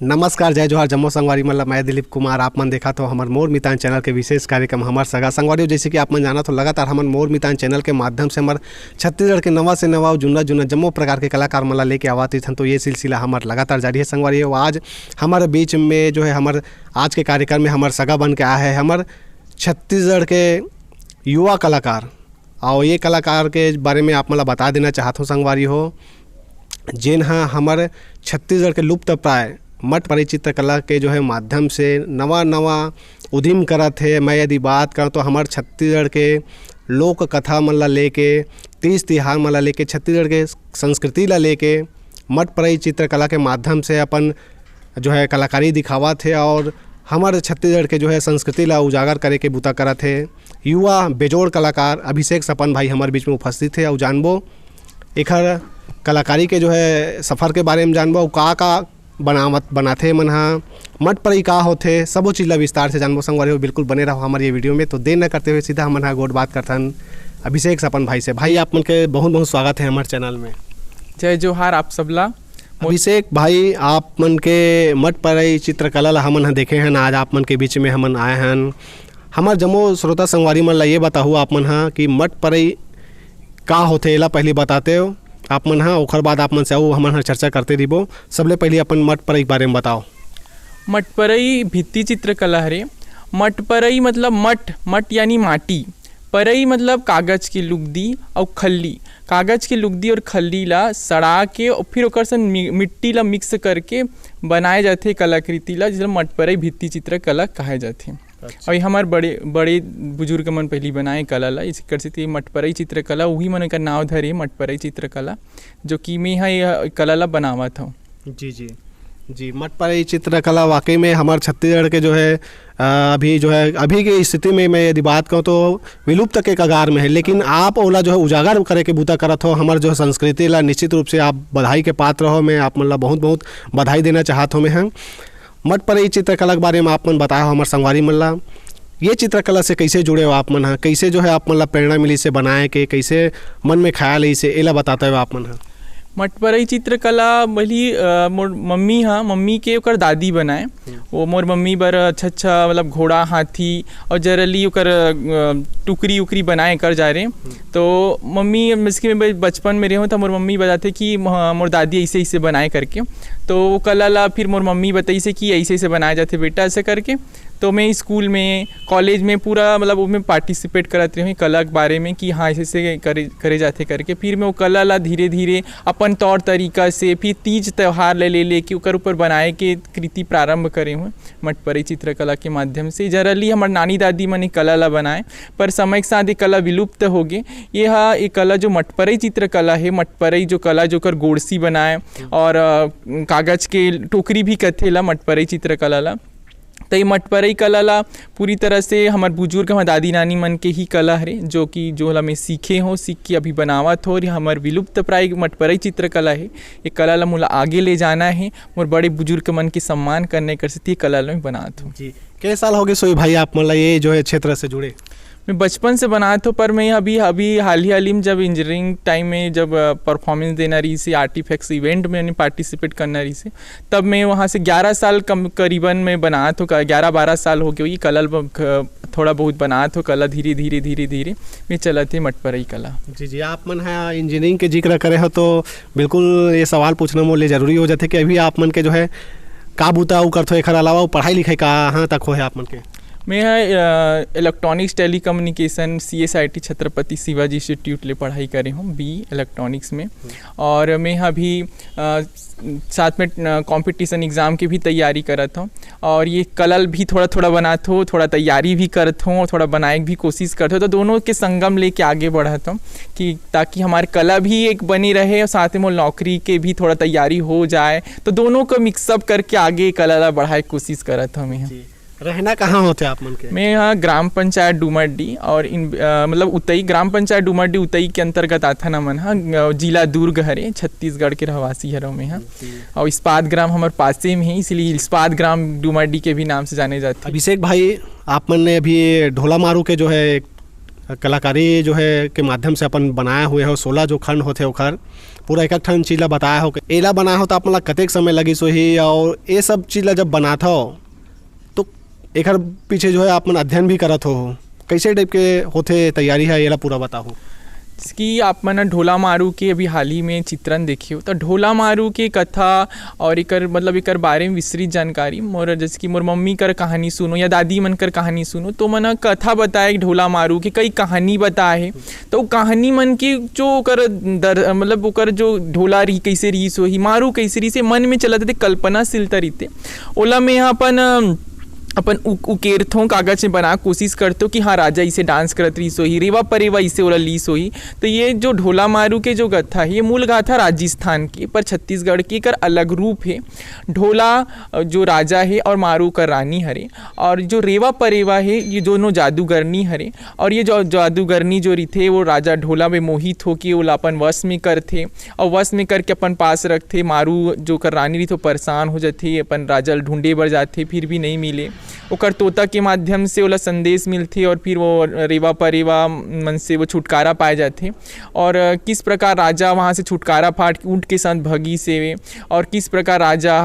नमस्कार, जय जोहार, जम्मो संगवारी मतलब मैं दिलीप कुमार। आप मन देखा तो हमार मोर मितान चैनल के विशेष कार्यक्रम हमार सगा संगवारी। जैसे कि आप मन जाना तो लगातार हमार मोर मितान चैनल के माध्यम से हमार छत्तीसगढ़ के नवा से नवा जुना जुना जम्मो प्रकार के कलाकार मला लेके आवाती थन। तो ये सिलसिला हमार लगातार जारी है संगवारी। आज हमारे बीच में जो है हमार आज के कार्यक्रम में हमार सगा बन के आया है हमार छत्तीसगढ़ के युवा कलाकार। और ये कलाकार के बारे में आप मला बता देना चाहता हूँ संगवारी हो, जिन हाँ हमारे छत्तीसगढ़ के लुप्त प्राय मठ परी चित्रकला के जो है माध्यम से नवा नवा उद्यम करत है। मैं यदि बात करूँ तो हमारे छत्तीसगढ़ के लोक कथा मन ला लेके, तीज तिहार मन ला लेके, छत्तीसगढ़ के संस्कृति ला लेके मठ परी चित्रकला के माध्यम से अपन जो है कलाकारी दिखावत है और हमारे छत्तीसगढ़ के जो है संस्कृति ला उजागर करे के बुता करत है। युवा बेजोड़ कलाकार अभिषेक सपन भाई हमारे बीच में उपस्थित है और जानबो एखर कलाकारी के जो है सफ़र के बारे में जानबो का बनाथे मन हा मठ परी का होथे सबो चीज़ ला विस्तार से जानबो संगवारी हो। बिल्कुल बने रहो हमारे ये वीडियो में। तो देर न करते हुए सीधा हमन हा गोट बात करथन अभिषेक सपन भाई से। भाई आप मन के बहुत बहुत स्वागत है हमारे चैनल में। जय जोहार आप सबला। अभिषेक भाई आप मन के मठ परी चित्रकला ला हमन हा देखे हैं, आज आप मन के बीच में हमन आए हैं। हमार जम्मो श्रोता संगवारी मन ला ये बताहू आप मन हा कि मठ परी का होथे एला पहले बताते हो आप मन हाँ, ओखर बाद आप मन से आओ हमन चर्चा करते रहिबो। सबले पहले अपन मठ परी के बारे में बताओ। मठ परी भित्ति चित्रकला हरे। मठ परी मतलब मठ यानी माटी, परई मतलब कागज की लुगदी और खल्ली। कागज की लुगदी और खल्ली ला सड़ा के और फिर ओकर से मिट्टी ला मिक्स करके बनाए जाते कलाकृति ला, जिसला मठ परी भित्ति चित्रकला कहे जाते। और हमारे बड़े बुजुर्ग मन पहली बनाए कला ला इस कर से मठ परी चित्रकला, वही मन का नाव धरे मठ परी चित्रकला, जो कि मैं यहाँ कला ला बनावत हूँ। जी मठ परी चित्रकला वाकई में हमारे छत्तीसगढ़ के जो है अभी की स्थिति में मैं यदि बात कहूँ तो विलुप्त के कगार में है, लेकिन आप ओला जो है उजागर करे के बूता करत हो। हमारे जो है संस्कृति ला निश्चित रूप से आप बधाई के पात्र हो। मैं आप मन ला बहुत बहुत बधाई देना चाहता हूँ। मैं मठ परी चित्रकला के बारे में आप मन बताया हमारे संगवारी मन ला, ये चित्रकला से कैसे जुड़े हो आप मन हा, कैसे जो है आप मन ला प्रेरणा मिली से बनाए के, कैसे मन में ख्याल है इसे एला बताते हो आप मन हा। मठ परी चित्रकला भली मोर मम्मी के ओकर दादी बनाए। वो मोर मम्मी बर अच्छा मतलब घोड़ा हाथी और जरली ओकर टुकरी उकरी बनाए कर जा रहे। तो मम्मी इसके बचपन में रहे तो मोर मम्मी बताते कि मोर दादी ऐसे ऐसे बनाए करके। तो वो कला ला फिर मोर मम्मी बताई से कि ऐसे ऐसे बनाए जाते बेटा ऐसे करके। तो मैं स्कूल में कॉलेज में पूरा मतलब उसमें पार्टिसिपेट करते रही कला के बारे में कि हाँ ऐसे ऐसे करे जाते करके। फिर मैं वो कला ला धीरे धीरे अपन तौर तरीका से फिर तीज त्यौहार ले के ऊपर बनाए के कृति प्रारंभ करे हुए मठ परी चित्रकला के माध्यम से। जरली हमारे नानी दादी मन कला ला बनाए, पर समय के साथ ये कला विलुप्त हो गए। ये हाँ ये कला जो मठ परी चित्रकला है, मठ परी जो कला जो कर गोड़सी बनाए और कागज के टोकरी भी कथे ला मठ परी चित्रकला ला। तो ये मठ परी कला ला पूरी तरह से हमारे बुजुर्ग हमारे दादी नानी मन के ही कला हरे, जो हमें सीखे हो, सीख के अभी बनावत हो। और हमारे विलुप्त प्राय मठ परी चित्रकला है। ये कला ला मुला आगे ले जाना है और बड़े बुजुर्ग मन के सम्मान करने कर सकती कला ला मैं बनाता हूँ। जी कितने साल हो गए सोई भाई आप मतलब ये जो है क्षेत्र से जुड़े? मैं बचपन से बनाता हूँ, पर मैं अभी हाल ही में जब इंजीनियरिंग टाइम में जब परफॉर्मेंस देना रही से आर्टिफैक्ट्स इवेंट में मैंने पार्टिसिपेट करना रही से, तब मैं वहाँ से 11 साल करीबन में बनाता हूँ। 11-12 साल हो गए ये कला थोड़ा बहुत बनाता हूँ। कला धीरे धीरे मैं चलाते मठ परी कला। जी आप मन है इंजीनियरिंग के जिक्र करे हो तो बिल्कुल ये सवाल पूछना मोले जरूरी हो जाते कि अभी आप मन के जो है का बूता करते हो, एक अलावा पढ़ाई लिखाई कहाँ तक हो है आप मन के? मैं electronics telecommunication CSIT Chhatrapati Shivaji institute ले पढ़ाई करे हूँ BE इलेक्ट्रॉनिक्स में। और मैं अभी साथ में कंपटीशन एग्ज़ाम की भी तैयारी करता हूँ। और ये कला भी थोड़ा बनाता हूँ, थोड़ा तैयारी भी करता हूँ और थोड़ा बनाए की भी कोशिश करता हूँ। तो दोनों के संगम लेके आगे बढ़ता हूँ कि ताकि हमारी कला भी एक बनी रहे और साथ में नौकरी के भी थोड़ा तैयारी हो जाए। तो दोनों को मिक्सअप करके आगे कला ला बढ़ाए कोशिश करता हूँ। मैं रहना कहाँ होते आप मन के? मैं यहाँ ग्राम पंचायत डुमरडी और मतलब उतई ग्राम पंचायत डुमरडी उतई के अंतर्गत आता ना मन हाँ, जिला दुर्ग हरे, छत्तीसगढ़ के रहवासी हरों में हाँ। और इस्पात ग्राम हमारे पासे में है, इसलिए इस्पात ग्राम डुमरडी के भी नाम से जाने जाते हैं। अभिषेक भाई आप मन ने अभी ढोला मारू के जो है कलाकारी जो है के माध्यम से अपन बनाया हुए हो 16 जो खंड होते ओखर पूरा एक ठन चीज़ ला बताया हो एला बनाया हो तो अपन ला कतेक समय लगी सोही और ये सब चीज़ ला जब बनाता हो तो एकर पीछे जो है अपन अध्ययन भी करत हो कैसे टाइप के होते तैयारी है एला पूरा बताओ। कि आप मन ढोला मारू के अभी हाल ही में चित्रण देखियो तो ढोला मारू के कथा और एकर मतलब एकर बारे में विस्तृत जानकारी मोर जैसे कि मोर मम्मी कर कहानी सुनो या दादी मन कर कहानी सुनो तो मन कथा बताए ढोला मारू के कई कहानी बताए तो कहानी मन के जो ओकर मतलब ओकर जो ढोला रही कैसे रही सो ही मारू कैसे रही से मन में चलते थे कल्पनाशीलता रहीते ओला में यहाँ अपन उकेरथों कागज में बना कोशिश करते हो कि हाँ राजा इसे डांस करत रही सोही रेवा परेवा इसे ओला ली सोही। तो ये जो ढोला मारू के जो गाथा है ये मूल गाथा राजस्थान की पर छत्तीसगढ़ की कर अलग रूप है। ढोला जो राजा है और मारू कर रानी हरे और जो रेवा परेवा है ये दोनों जादूगरनी हरे और ये जो जादूगरनी जो रही थे वो राजा ढोला में मोहित होके ओला अपन वश में करथे और वश में करके अपन पास रखथे। मारू जो कर रानी रही तो परेशान हो जाते अपन राजा ढूंढे बर जाते फिर भी नहीं मिले ओकर तोता के माध्यम से ओला संदेश मिलते और फिर वो रेवा परेवा मन से वो छुटकारा पाए जाते और किस प्रकार राजा वहाँ से छुटकारा पाट ऊँट के साथ भगी से और किस प्रकार राजा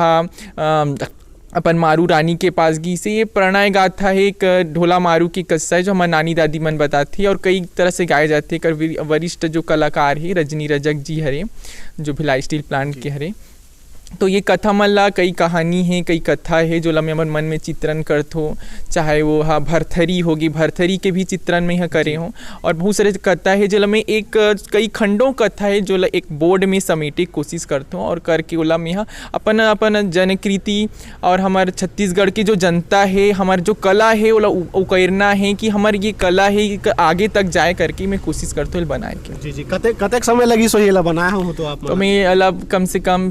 अपन मारू रानी के पास गई से ये प्रणय गाथा है एक ढोला मारू की किस्सा है जो हमारे नानी दादी मन बताती है और कई तरह से गाए जाते हैं। कर वरिष्ठ जो कलाकार है रजनी रजक जी हरे जो भिलाई स्टील प्लांट के हरे तो ये कथा मन ला कई कहानी है कई कथा है जो ला मैं मन में चित्रण करत हो चाहे वो हाँ भरथरी होगी भरथरी के भी चित्रण में यहाँ करे हो और बहुत सारे कथा है जो ला मैं एक कई खंडों कथा है जो ला एक बोर्ड में समेटे कोशिश करता हूँ और करके ओला में यहाँ अपन अपन जनकृति और हमारे छत्तीसगढ़ की जो जनता है हमारे जो कला है ओला उकेरना है कि हमारी ये कला है आगे तक जाए करके मैं कोशिश करता हूँ बनाए के। जी जी कतेक समय लगी सो ये बनाया हो तो आप तो मैं अलग कम से कम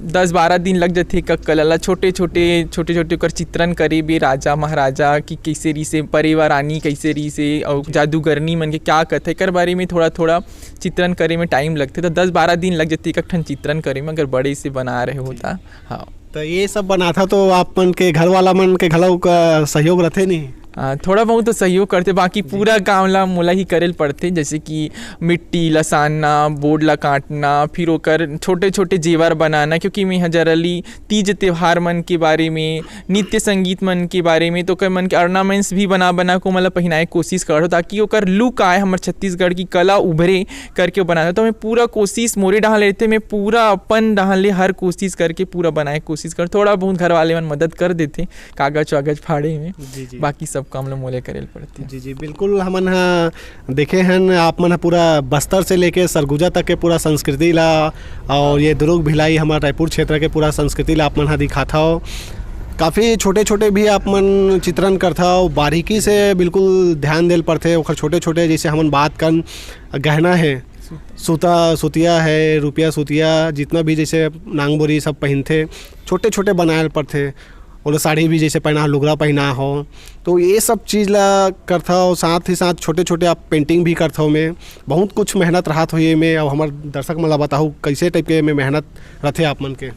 10-12 दिन लग जाते कला छोटे छोटे कर चित्रण करे भी राजा महाराजा की कैसे री से परेवा रानी कैसे री से और जादूगरनी मन के क्या कथे कर बारे में थोड़ा चित्रण करे में टाइम लगते तो 10-12 दिन लग जाते एक ठन चित्रण करे में अगर बड़े से बना रहे होता। हाँ तो ये सब बनाता तो आप मन के घर वाला मन के घलों का सहयोग रहते नहीं थोड़ा बहुत तो सहयोग करते बाकी पूरा काम ला मोला ही करेल पड़ते जैसे कि मिट्टी लसाना बोर्ड ला काटना फिर ओकर छोटे छोटे जेवर बनाना क्योंकि मैं जनरली तीज त्यौहार मन के बारे में नृत्य संगीत मन के बारे में तो कई मन के ऑर्नामेंट्स भी बना को मतलब पहनाए कोशिश करो ताकि ओकर लुक आए हमारे छत्तीसगढ़ की कला उभरे करके बनाता तो मैं पूरा कोशिश मोरे डाल लेते मैं पूरा अपन डाल ले हर कोशिश करके पूरा बनाए कोशिश कर थोड़ा बहुत घर वाले मन मदद कर देते कागज वागज फाड़े में बाकी सब काम ला मोले करेल पड़ते। जी जी बिल्कुल हमन देखे हैं आप मन पूरा बस्तर से लेके सरगुजा तक के पूरा संस्कृति ला और ये दुर्ग भिलाई हमारा रायपुर क्षेत्र के पूरा संस्कृति ला आप मन दिखाता हो काफ़ी छोटे छोटे भी आप मन चित्रण करता हो बारीकी से बिल्कुल ध्यान देल पड़ते ओखर छोटे छोटे जैसे हमन बात कर गहना है सुतिया है रुपया सुतिया जितना भी जैसे नांग बोरी सब पहनते छोटे छोटे बनाए पड़ते और साड़ी भी जैसे पहना लुगड़ा पहना हो तो ये सब चीज़ ला करता हो साथ ही साथ छोटे छोटे आप पेंटिंग भी करता हो मैं बहुत कुछ मेहनत रहा हो ये में और हमारे दर्शक मला बताऊँ कैसे टाइप के में मेहनत रहते आप मन के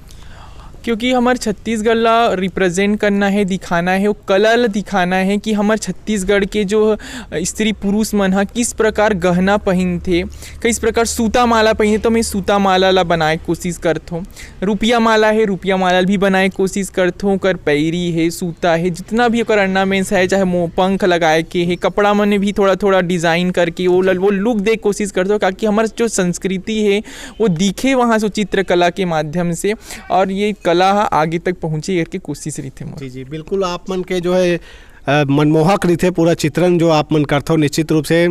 क्योंकि हमारे छत्तीसगढ़ ला रिप्रेजेंट करना है दिखाना है वो कला ला दिखाना है कि हमारे छत्तीसगढ़ के जो स्त्री पुरुष मन हा किस प्रकार गहना पहनते किस प्रकार सूता माला पहने तो मैं सूता माला ला बनाए कोशिश करता हूँ रुपया माला है रुपया माला भी बनाए कोशिश करता हूँ कर पैरी है सूता है जितना भी ओकर ऑर्नामेंट्स है चाहे पंख लगाए के है कपड़ा मन भी थोड़ा डिज़ाइन करके वो लुक दे कोशिश करता हूँ ताकि हमारे जो संस्कृति है वो दिखे वहाँ से चित्रकला के माध्यम से और ये कला आगे तक पहुँचे करके कोशिश रही थे। जी जी बिल्कुल आप मन के जो है मनमोहक रही थे पूरा चित्रण जो आप मन करते हो निश्चित रूप से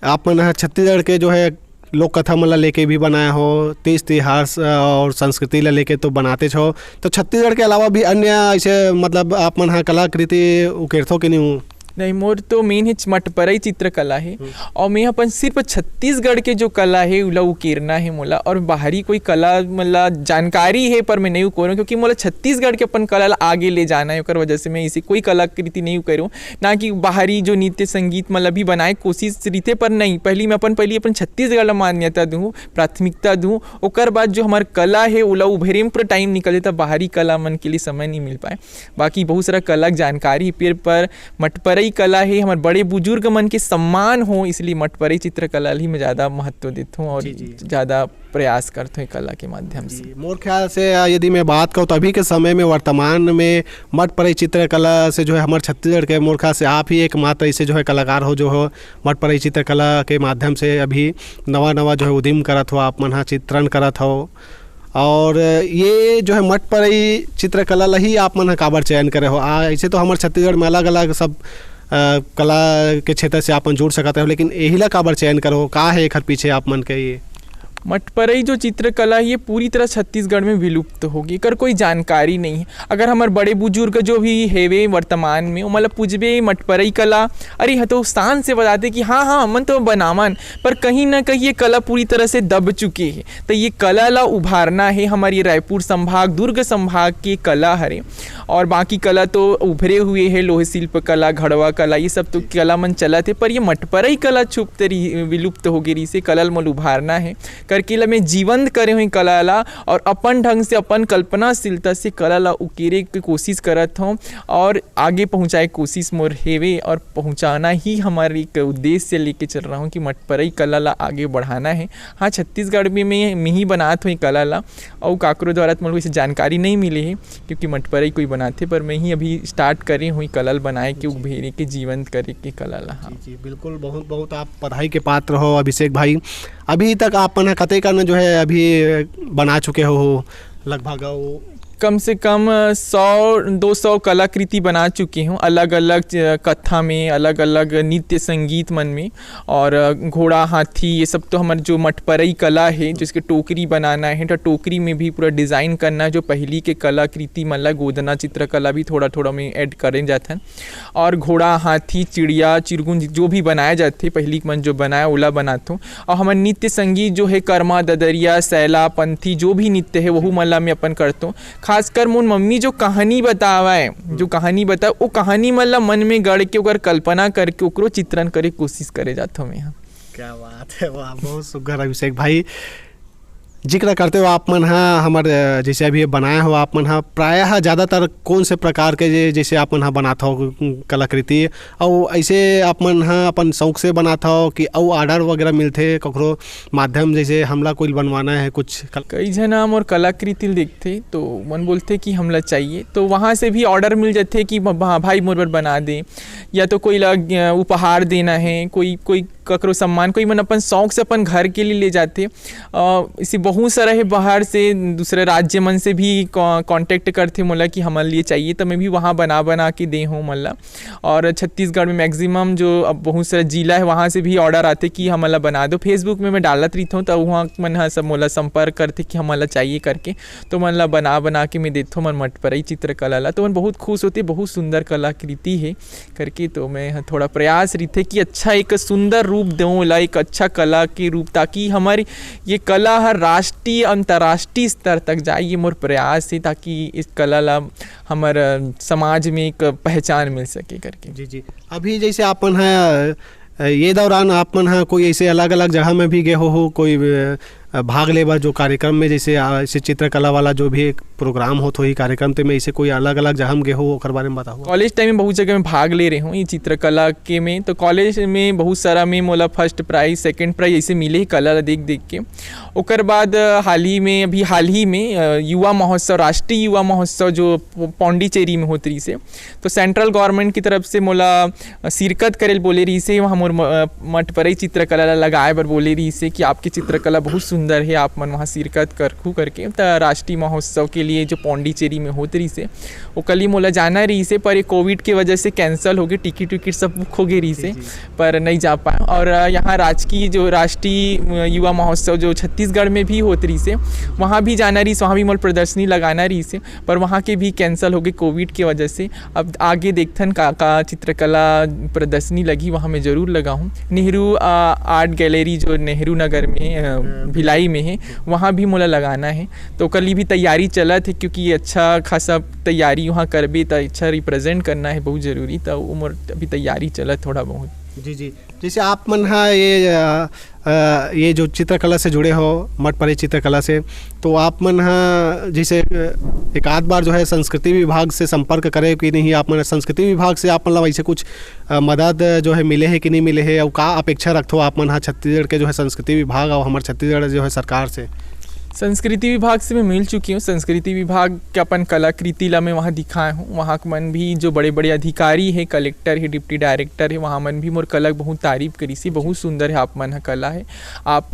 आप मन छत्तीसगढ़ के जो है लोक कथा मन ला लेके भी बनाया हो तीज तिहार और संस्कृति ला लेके तो बनाते छो तो छत्तीसगढ़ के अलावा भी अन्य ऐसे मतलब आप मन कलाकृति उकेरथो कि नहीं नहीं मोर तो मेन है मटपरई चित्रकला है और मैं अपन सिर्फ छत्तीसगढ़ के जो कला है उला उकेरना है मोला और बाहरी कोई कला मतलब जानकारी है पर मैं नहीं उकेरूँ क्योंकि मोला छत्तीसगढ़ के अपन कला आगे ले जाना है और वजह से मैं इसे कोई कलाकृति नहीं उकेरूँ ना कि बाहरी जो नृत्य संगीत मतलब भी बनाए कोशिश रीते पर नहीं पहली मैं अपन छत्तीसगढ़ ला मान्यता दूँ प्राथमिकता दूँ ओकर बाद जो हमार कला है उला उभरे में पूरा टाइम निकल जाता बाहरी कला मन के लिए समय नहीं मिल पाए बाकी बहुत सारा कला जानकारी पेड़ पर मटपर मटपरई कला है, हमारे बड़े बुजुर्ग मन के सम्मान हो, इसलिए मटपरई चित्रकला ही में ज़्यादा महत्व देता हूँ और ज़्यादा प्रयास करते हैं कला के माध्यम से। मोर ख्याल से यदि मैं बात करूँ तो अभी के समय में वर्तमान में मटपरई चित्रकला से जो है हमारे छत्तीसगढ़ के मोर ख्याल से आप ही एकमात्र ऐसे जो है कलाकार हो जो हो मटपरई चित्रकला के माध्यम से अभी नवा जो है उद्यम करत हो, आप मन चित्रण करत हो। और ये जो है मटपरई चित्रकला ला ही आप मन काबर चयन करे हो? ऐसे तो हमारे छत्तीसगढ़ में अलग अलग सब कला के क्षेत्र से आप जोड़ सकते हो, लेकिन यही ला काबर चयन करो, का है एक पीछे आप मन के? ये मटपरई जो चित्रकला है ये पूरी तरह छत्तीसगढ़ में विलुप्त होगी, अगर कोई जानकारी नहीं है। अगर हमारे बड़े बुजुर्ग जो भी हेवे वर्तमान में मतलब पूछबे मटपरई कला, अरे हाँ तो शान से बताते कि हाँ हाँ मन तो बनावन, पर कहीं ना कहीं ये कला पूरी तरह से दब चुके हैं। तो ये कला ला उभारना है, हमारी रायपुर संभाग दुर्ग संभाग की कला हरे, और बाकी कला तो उभरे हुए है, लोहे शिल्प कला, घड़वा कला, ये सब तो कला मन चला थे, पर ये मटपरई कला छुप विलुप्त हो गई। इसे कला मन उभारना है करके ला मैं जीवंत करे हुई कला ला और अपन ढंग से अपन कल्पनाशीलता से कला ला उकेरे की कोशिश करत हूँ और आगे पहुँचाए कोशिश मोर हेवे, और पहुँचाना ही हमारे एक उद्देश्य से लेके चल रहा हूँ कि मटपरई कला ला आगे बढ़ाना है। हाँ, छत्तीसगढ़ में मैं ही बनात हुई कला ला और काकरो द्वारा तो मुझे जानकारी नहीं मिली है क्योंकि मटपरई कोई बनाते, पर मैं ही अभी स्टार्ट करे हुई कला बनाए के उभेरे के जीवंत करे के कला ला। हाँ जी, बिल्कुल, बहुत बहुत आप बधाई के पात्र हो अभिषेक भाई। अभी तक आप कते का जो है अभी बना चुके हो लगभग? कम से कम 100-200 कलाकृति बना चुकी हूँ, अलग अलग कथा में, अलग अलग नृत्य संगीत मन में, और घोड़ा हाथी ये सब तो हमारे जो मटपरई कला है, जिसके टोकरी बनाना है तो टोकरी में भी पूरा डिज़ाइन करना है, जो पहली के कलाकृति मतलब गोदना चित्रकला भी थोड़ा थोड़ा में ऐड करें जाता है। और घोड़ा हाथी चिड़िया चिरगुन जो भी बनाए जाते पहली मन जो बनाया ओला बनाता हूँ। और हमारे नृत्य संगीत जो है कर्मा ददरिया सैला पंथी जो भी नृत्य है वह मला में अपन करता हूँ। खासकर मोर मम्मी जो कहानी बतावा है, जो कहानी बता वो कहानी मतलब मन में गढ़ के ओकर कल्पना करके ओकरो चित्रण करे कोशिश करे जाता हूँ मैं। क्या बात है, वाह, बहुत सुघर अभिषेक भाई। जिक्र करते हो आप मन हमारे जैसे अभी बनाया हो आप मन प्रायः ज़्यादातर कौन से प्रकार के जैसे आप मन बनाता हो कलाकृति, और ऐसे आप मन अपन शौक से बनाता हो कि और ऑर्डर वगैरह मिलते ककरो माध्यम, जैसे हमला कोई बनवाना है कुछ? कई जन और कलाकृति देखते तो मन बोलते कि हमला चाहिए, तो वहाँ से भी ऑर्डर मिल जाते कि भाई मोर बना दे, या तो कोई उपहार देना है, कोई ककरो सम्मान, कोई मन अपन शौक से अपन घर के लिए ले जाते। इसी बहुत सारा है बाहर से दूसरे राज्य मन से भी कांटेक्ट करते मोला कि हमारे लिए चाहिए, तो मैं भी वहाँ बना के दे हूँ मल्ला। और छत्तीसगढ़ में मैक्सिमम जो अब बहुत सारा जिला है वहाँ से भी ऑर्डर आते कि हमारा बना दो। फेसबुक में मैं डालत रहता हूँ तो वहाँ मन सब मोला संपर्क करते कि हमारा चाहिए करके, तो मन बना के मैं देता हूँ मन मटपरई चित्रकला ला, तो मन बहुत खुश होते, बहुत सुंदर कलाकृति है करके। तो मैं थोड़ा प्रयास रहते कि अच्छा एक सुंदर रूप दूँ ला, एक अच्छा कला के रूप, ताकि हमारी ये कला हर राष्ट्रीय अंतर्राष्ट्रीय स्तर तक जाए। ये मोर प्रयास है ताकि इस कला ला हमारे समाज में एक पहचान मिल सके करके। जी, अभी जैसे आपन है ये दौरान आपन कोई ऐसे अलग अलग जगह में भी गए हो कोई भाग लेवा जो कार्यक्रम में, जैसे चित्रकला वाला जो भी एक प्रोग्राम हो तो ही कार्यक्रम तो में ऐसे कोई अलग अलग जगह में गए हो ओकर बारे में बताओ? कॉलेज टाइम में बहुत जगह में भाग ले रहे हूँ ये चित्रकला के में, तो कॉलेज में बहुत सारा में मोला फर्स्ट प्राइज सेकंड प्राइज ऐसे मिले कला देख के। ओकर बाद हाल ही में युवा महोत्सव, राष्ट्रीय युवा महोत्सव जो पौंडीचेरी में होत रही से, तो सेंट्रल गवर्नमेंट की तरफ से मोला शिरकत करे बोले रही से, वहाँ मोर मटपरई चित्रकला लगाए बर बोले रही से कि आपकी चित्रकला बहुत सुंदर है, आप मन वहाँ शिरकत करके। तो राष्ट्रीय महोत्सव के लिए जो पौंडीचेरी में होत रही से वो कल ही मोला जाना रही से, पर कोविड की वजह से कैंसिल हो गई, टिकट सब बुक हो गई रही से, पर नहीं जा पाया। और यहाँ राजकीय जो राष्ट्रीय युवा महोत्सव जो छत्तीसगढ़ में भी होत रही से वहाँ भी जाना रही से, वहाँ भी मोल प्रदर्शनी लगाना रही से, पर वहाँ के भी कैंसिल हो गई कोविड की वजह से। अब आगे देखथन का चित्रकला प्रदर्शनी लगी वहाँ मैं ज़रूर लगाऊँ। नेहरू आर्ट गैलरी जो नेहरू नगर में भिलाई में है वहाँ भी मोला लगाना है, तो कल भी तैयारी चलत है क्योंकि अच्छा खासा तैयारी वहाँ करबे तो अच्छा रिप्रेजेंट करना है बहुत ज़रूरी, तो उम्र अभी तैयारी चलत थोड़ा बहुत। जी जी। जैसे आप मन हाँ ये जो चित्रकला से जुड़े हो, मठ परे चित्रकला से, तो आप मन हाँ जैसे एक आध बार जो है संस्कृति विभाग से संपर्क करे कि नहीं, आप मन संस्कृति विभाग से आप मतलब ऐसे कुछ मदद जो है मिले है कि नहीं मिले है, और का अपेक्षा रखते हो आप मन हाँ छत्तीसगढ़ के जो है संस्कृति विभाग और हमारे छत्तीसगढ़ जो है सरकार से? संस्कृति विभाग से मैं मिल चुकी हूँ। संस्कृति विभाग के अपन कलाकृति ला मैं वहाँ दिखाए हूँ। वहाँ के मन भी जो बड़े बड़े अधिकारी है, कलेक्टर है, डिप्टी डायरेक्टर है, वहाँ मन भी मोर कला के बहुत तारीफ करी सी, बहुत सुंदर है आप मन कला है, आप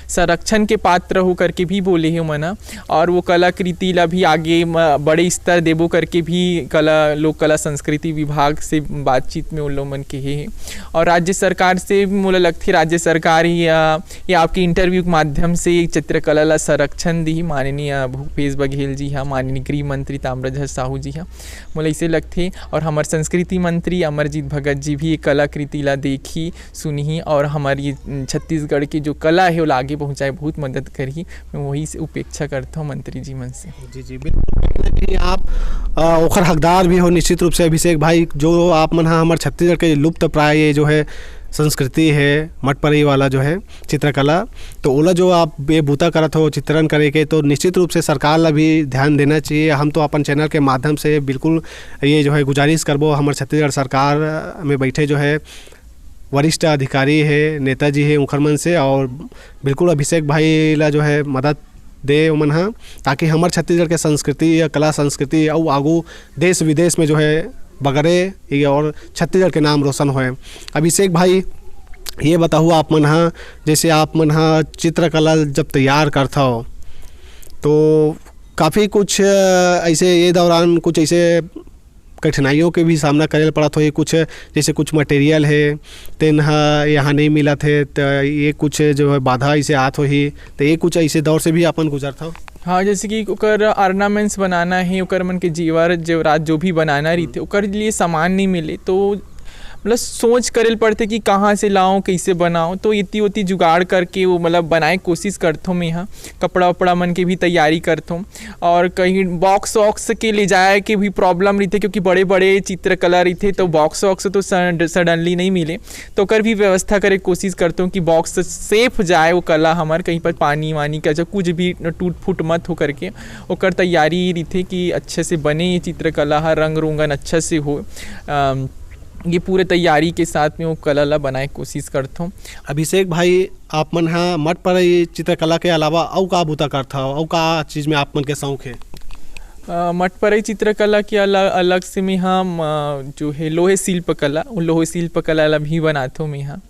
संरक्षण के पात्र हो करके भी बोले है मना। और वो कलाकृति ला भी आगे बड़े स्तर देबो करके भी लोक कला संस्कृति विभाग से बातचीत में उन लोग मन के है। और राज्य सरकार से मोला लगती राज्य सरकार ही या आपके इंटरव्यू के माध्यम से चित्रकला ला संरक्षण दी, माननीय भूपेश बघेल जी हाँ, माननीय गृह मंत्री ताम्रध्वज साहू जी हाँ, मोला ऐसे लगते। और हमार संस्कृति मंत्री अमरजीत भगत जी भी कलाकृति ला देखी सुनी, और हमारी छत्तीसगढ़ की जो कला है वो आगे पहुँचाए बहुत मदद करी। मैं वही से उपेक्षा करता हूँ मंत्री जी मन से। जी जी बिल्कुल। आप ओखर हकदार भी हो निश्चित रूप से अभिषेक भाई, जो आप मन हाँ हमारे छत्तीसगढ़ के लुप्त प्राय ये जो है संस्कृति है, मठ परई वाला जो है चित्रकला, तो ओला जो आप ये बूता करत हो चित्रण करे के, तो निश्चित रूप से सरकार ला भी ध्यान देना चाहिए। हम तो अपन चैनल के माध्यम से बिल्कुल ये जो है गुजारिश करबो हमारे छत्तीसगढ़ सरकार में बैठे जो है वरिष्ठ अधिकारी है, नेताजी है उनकर मन से, और बिल्कुल अभिषेक भाई ला जो है मदद दे उमन हाँ, ताकि हमारे छत्तीसगढ़ के संस्कृति या कला संस्कृति और आगू देश विदेश में जो है बगरे और छत्तीसगढ़ के नाम रोशन होए। अभिषेक भाई ये बताओ आप मन हाँ, जैसे आप मन हाँ चित्रकला जब तैयार करता हो तो काफ़ी कुछ ऐसे ये दौरान कुछ ऐसे कठिनाइयों के भी सामना करे पड़ा था, ये कुछ जैसे कुछ मटेरियल है तेन यहाँ नहीं मिला थे, तो ये कुछ जो है बाधा ऐसे आत हो ही, तो ये कुछ ऐसे दौर से भी अपन गुजरता हो? हाँ, जैसे कि ओकर ऑर्नामेंट्स बनाना है, ओकर मन के जेवर जेवरात जो भी बनाना रही थे, ओकर लिए सामान नहीं मिले, तो मतलब सोच करेल पड़ते कि कहाँ से लाऊं, कैसे बनाऊं। तो इतनी उतनी जुगाड़ करके वो मतलब बनाए कोशिश करता हूँ मैं यहाँ। कपड़ा वपड़ा मन के भी तैयारी करता हूँ, और कहीं बॉक्स वॉक्स के ले जाए के भी प्रॉब्लम रही थे, क्योंकि बड़े बड़े चित्रकला रही थे, तो बॉक्स वॉक्स तो सडनली नहीं मिले, तो ओकर भी व्यवस्था करे कोशिश करता हूँ कि बॉक्स सेफ जाए वो कला हमार, कहीं पर पानी वानी का जो कुछ भी टूट फूट मत हो करके ओकर तैयारी रही थे कि अच्छे से बने ये चित्रकला, रंग रोगन अच्छा से हो। ये पूरे तैयारी के साथ में वो कला ला बनाए कोशिश करता हूँ। अभिषेक भाई आप मन हाँ मठ पर चित्रकला के अलावा और का बूता करता हो, और का चीज़ में आप मन के शौक है? मठ परई चित्रकला के अलग से मैं हम जो है लोहे शिल्प कला, वो लोहे शिल्प कला ला भी बनाता हूँ मैं यहाँ।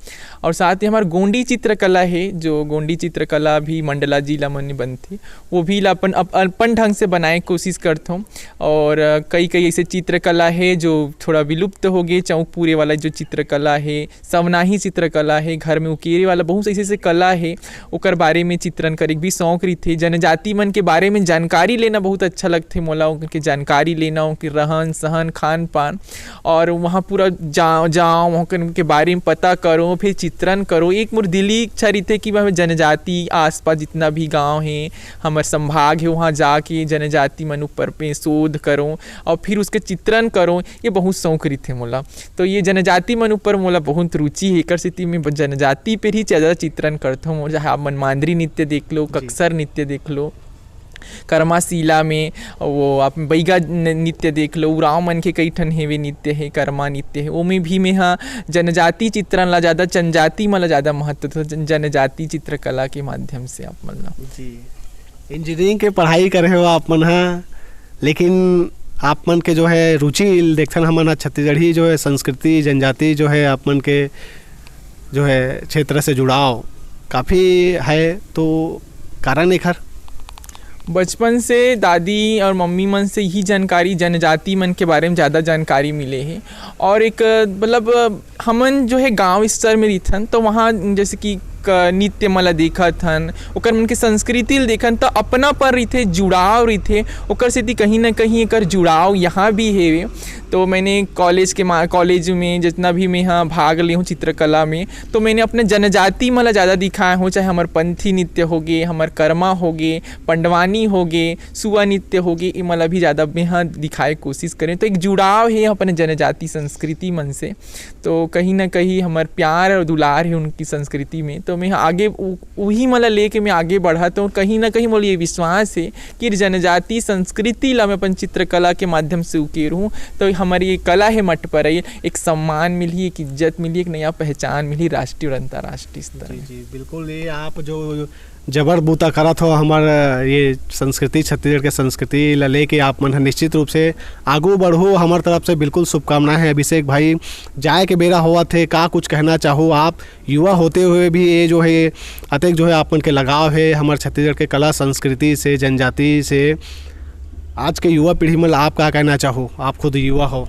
और साथ ही हमारे गोंडी चित्रकला है, जो गोंडी चित्रकला भी मंडला जिला में बनती, वो भी अपन ढंग से बनाए कोशिश करता हूँ। और कई ऐसे चित्रकला है जो थोड़ा विलुप्त हो गए, चौकपुरे वाला जो चित्रकला है, सवनाही चित्रकला है, घर में उकेरे वाला बहुत ऐसे कला है, ओकर बारे में चित्रण करे भी शौक रही थे। जनजाति मन के बारे में जानकारी लेना बहुत अच्छा लगते मोला, उनकी जानकारी लेना, उनके रहन सहन खान पान, और वहाँ पूरा जाओ वहाँ के बारे में पता करो, फिर चित्रण करो। एक मोर दिली इच्छा रही थे कि वह जनजाति आसपास जितना भी गांव है, हमारे संभाग है, वहाँ जाके जनजाति मन ऊपर पे शोध करो और फिर उसके चित्रण करो। ये बहुत शौक रही थे मोला, तो ये जनजाति मन ऊपर मोला बहुत रुचि है, एकर सेती मैं जनजाति पर ही ज़्यादा चित्रण करता हूँ। चाहे आप मनमांदरी नृत्य देख लो, कक्सर नृत्य देख लो, कर्माशिला में वो आप बैगा नृत्य देख लो, उराव मन के कई ठन हेवे नृत्य है, कर्मा नृत्य है, ओमें भी में हाँ जनजाति चित्रण ला ज़्यादा, जनजाति मला ज़्यादा महत्व तो जनजाति चित्रकला के माध्यम से आप मन ला। जी, इंजीनियरिंग के पढ़ाई करे हो आप मन हाँ, लेकिन आप मन के जो है रुचि देखथन हमन छत्तीसगढ़ी जो है संस्कृति जनजाति जो है आप मन के जो है क्षेत्र से जुड़ाव काफ़ी है, तो कारण एक बचपन से दादी और मम्मी मन से ही जानकारी जनजाति मन के बारे में ज़्यादा जानकारी मिले है। और एक मतलब हमन जो है गांव स्तर में रहथन, तो वहाँ जैसे कि नृत्य मला देखत हन, ओकर मन के संस्कृति ल देखन त अपना पर रहिथे, जुड़ाव रहिथे, ओकर सेती कहीं ना कहीं एकर जुड़ाव यहाँ भी हेवे। तो मैंने कॉलेज में जितना भी मैं यहाँ भाग ली हूँ चित्रकला में, तो मैंने अपने जनजाति मला ज़्यादा दिखाए हूँ, चाहे हमार पंथी नृत्य हो गए, हमार कर्मा हो गए, पंडवानी हो गए, सुआ नृत्य हो गए, ये मला भी ज़्यादा मैं यहाँ दिखाए कोशिश करें। तो एक जुड़ाव है अपने जनजाति संस्कृति मन से, तो कहीं ना कहीं हमार प्यार और दुलार है उनकी संस्कृति में। तो मैं आगे वही मला लेके मैं आगे बढ़ा, तो कहीं ना कहीं मुझे ये विश्वास है कि जनजाति संस्कृति ला मैं अपन चित्रकला के माध्यम से उकेरूँ, तो हमारी ये कला है मट पर एक सम्मान मिली, एक इज्जत मिली, एक नया पहचान मिली राष्ट्रीय और अंतर्राष्ट्रीय स्तर में। जी बिल्कुल, ये आप जो जबर बूता करत हो हमार ये संस्कृति, छत्तीसगढ़ के संस्कृति ला लेके आप मन निश्चित रूप से आगू बढ़ो। हमार तरफ से बिल्कुल शुभकामनाएं हैं। अभिषेक भाई, जाए के बेरा हुआ थे, का कुछ कहना चाहो आप? युवा होते हुए भी ये जो है अतिक जो है आप मन के लगाव है हमार छत्तीसगढ़ के कला संस्कृति से, जनजाति से। आज के युवा पीढ़ी में आप क्या कहना चाहो? आप खुद युवा हो।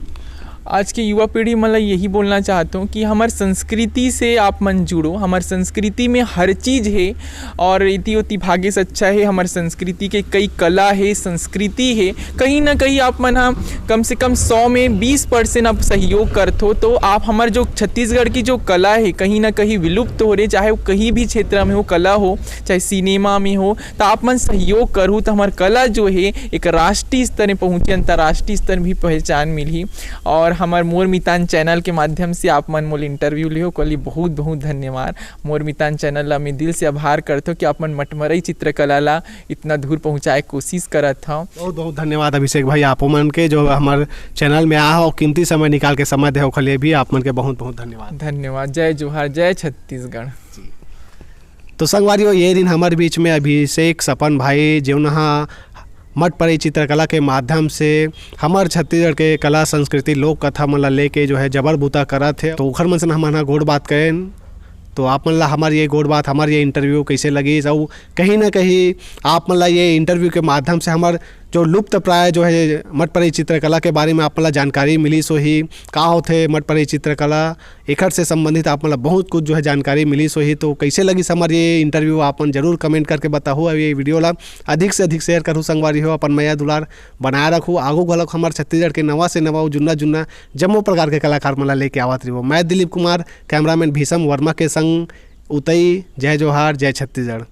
आज की युवा पीढ़ी मतलब यही बोलना चाहता हूँ कि हमार संस्कृति से आप मन जुड़ो। हमार संस्कृति में हर चीज़ है और इति उति भाग्य से अच्छा है। हमार संस्कृति के कई कला है, संस्कृति है। कहीं ना कहीं आप मन हाँ कम से कम 100 में 20% आप सहयोग करते हो, तो आप हमार जो छत्तीसगढ़ की जो कला है कहीं ना कहीं विलुप्त हो रही, चाहे वो कहीं भी क्षेत्र में हो, कला हो चाहे सिनेमा में हो, तो आप मन सहयोग करूँ तो हमार कला जो है एक राष्ट्रीय स्तर में पहुँचे, अंतर्राष्ट्रीय स्तर भी पहचान मिली। और हमार मोर मितान चैनल के माध्यम से आप मन मोल इंटरव्यू लियो, कल बहुत बहुत धन्यवाद। मोर मितान चैनल ला मैं दिल से आभार करता हूँ कि आप मन मटमरई चित्रकला ला इतना दूर पहुँचाए कोशिश करत हूँ। बहुत बहुत धन्यवाद अभिषेक भाई, आप मन के जो हमारे चैनल में आ और कीमती समय निकाल के समय दे खलिए भी आप मन के बहुत बहुत धन्यवाद। धन्यवाद। जय जोहार, जय छत्तीसगढ़। तो संगवारियों, ये दिन हमारे बीच में अभिषेक सपन भाई जो नहा मट पर चित्रकला के माध्यम से हमार छत्तीसगढ़ के कला संस्कृति लोक कथा मन ला लेके जो है जबर बूता करत है। तो उखर मन से हमारा गोड़ बात करें, तो आप मन ला हमार ये गोड़ बात, हमार ये इंटरव्यू कैसे लगी, और कहीं ना कहीं आप मन ला ये इंटरव्यू के माध्यम से हमार जो लुप्त प्राय जो है मट पर चित्रकला के बारे में आप मन ला जानकारी मिली। सो ही का होते मट पर चित्रकला, एकर से संबंधित आप मन ला बहुत कुछ जो है जानकारी मिली। सो ही तो कैसे लगी हमार ये इंटरव्यू आप मन जरूर कमेंट करके बताओ। और ये वीडियो ला अधिक से अधिक शेयर करूँ संगवारी हो, अपन मैया दुलार बनाए रखूँ। आगू गलक हमार छत्तीसगढ़ के नवा से नवा जुन्ना जुन्ना जम्मो प्रकार के कलाकार मन ला लेके आवत रही। मैं दिलीप कुमार, कैमरामैन भीषम वर्मा के संग उतई। जय जोहार, जय छत्तीसगढ़।